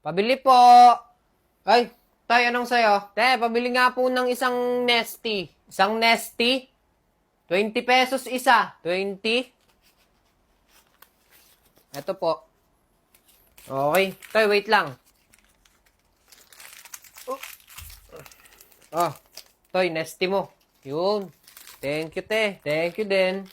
Pabili po. Ay, tay, anong sayo? Te, pabili nga po ng isang Nesty. Isang Nesty? 20 pesos isa. 20? Ito po. Okay. Tay, wait lang. Oh, Toy, Nesty mo. Yun. Thank you, te. Thank you din.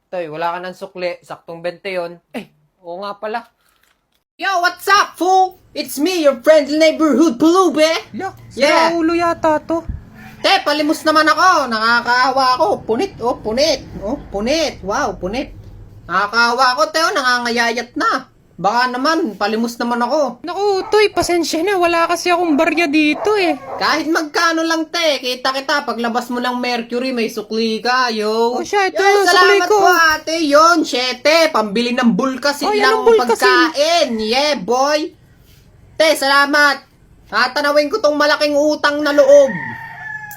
Toy, wala ka ng sukli. Saktong 20 yun. Oo nga pala. Yo, what's up, fool? It's me, your friendly neighborhood pulube. Yeah. Ulo yata to. Te, palimos naman ako. Nakakaawa ako. Punit, oh, punit. Oh, punit. Wow, punit. Nakakaawa ako, te, oh, nangangayayat na. Baka naman, palimos naman ako. Naku, Toy, pasensya na. Wala kasi akong barya dito eh. Kahit magkano lang, te. Kita-kita, paglabas mo ng Mercury, may sukli ka, yo. Oh, siya, ito, Yo, sukli salamat ko. po, ate. Yun, syete. Pambili ng bulkasin Ay, lang anong bulkasin? pagkain. Yeah, boy. Te, salamat. Tatanawin ko tong malaking utang na loob.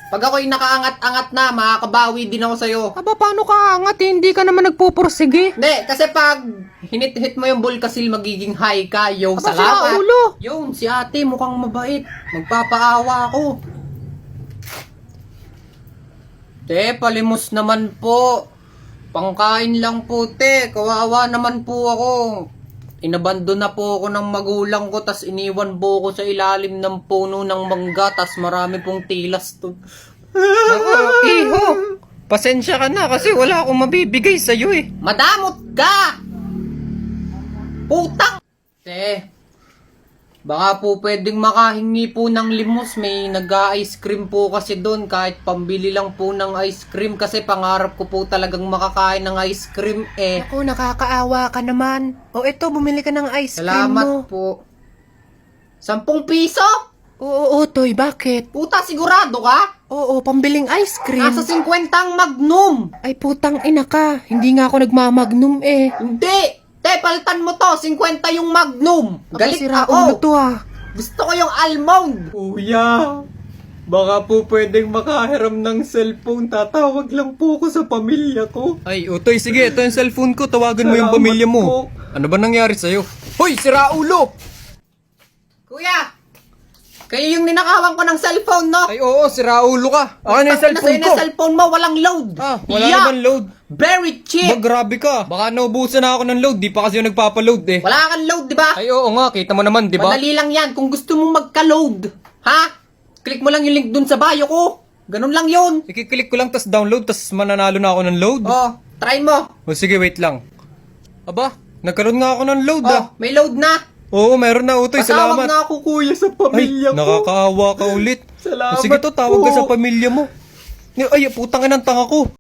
Pag ako'y nakaangat-angat na, makakabawi din ako sa'yo. Aba, paano ka angat? Hindi ka naman nagpupursige. Hindi, kasi pag hinit-hit mo yung bulkasil, magiging high ka. Yo, Aba, salamat. sira ulo. Yun, si ate mukhang mabait. Magpapaawa ako. Te, palimos naman po. Pangkain lang po, te. Kawawa naman po ako. Inabando na po ako ng magulang ko, tas iniwan po ako sa ilalim ng puno ng mangga, tas marami pong tilas to. Naku, iho. Pasensya ka na kasi wala akong mabibigay sa'yo eh. Madamot ka! Putang! Te, baka po pwedeng makahingi po ng limos. May nag-ice cream po kasi doon. Kahit pambili lang po ng ice cream. Kasi pangarap ko po talagang makakain ng ice cream eh. Naku, nakakaawa ka naman. O eto, bumili ka ng ice cream Salamat mo. po. 10 piso? Oo, Toy, bakit? Puta, sigurado ka? Oo, pambiling ice cream. Nasa 50 ang Magnum. Ay, putang ina ka. Hindi nga ako nagmamagnum eh. Hindi! Te, palitan mo to. 50 yung Magnum. Aba, Galit sira ulo ako. to ah. Gusto ko yung almond. Kuya, baka po pwedeng makahiram ng cellphone. Tatawag lang po ako sa pamilya ko. Ay, Utoy, sige, ito yung cellphone ko. Tawagan mo yung Salamat pamilya mo. po. Ano ba nangyari sa'yo? Hoy, sira ulo! Kuya, kayo yung ninakawan ko ng cellphone, no? Ay, oo, sira ulo ka. Ano yung Tangina cellphone sa'yo ko? na cellphone mo, walang load. Ah, wala Yeah. naman load. Very Ba, cheap. grabe ka. Baka naubusan na ako ng load. Di pa kasi yung nagpapaload eh. Wala kang load, di ba? Ay, oo nga. Kita mo naman, di ba? Madali lang yan. Kung gusto mong magka-load, ha? Click mo lang yung link dun sa bio ko. Ganun lang yun. Ikiklik ko lang, tas download, tas mananalo na ako ng load. Oh, try mo. O sige, wait lang. Aba, nagkaroon nga ako ng load Oh, ah. may load na. Oo, meron na, Utoy. Patawag Salamat. na ako, Kuya, sa Ay, pamilya ko. nakakaawa ka ulit. Salamat O sige to, tawag ka po. sa pamilya mo. Ay, putang ina ng tanga ko.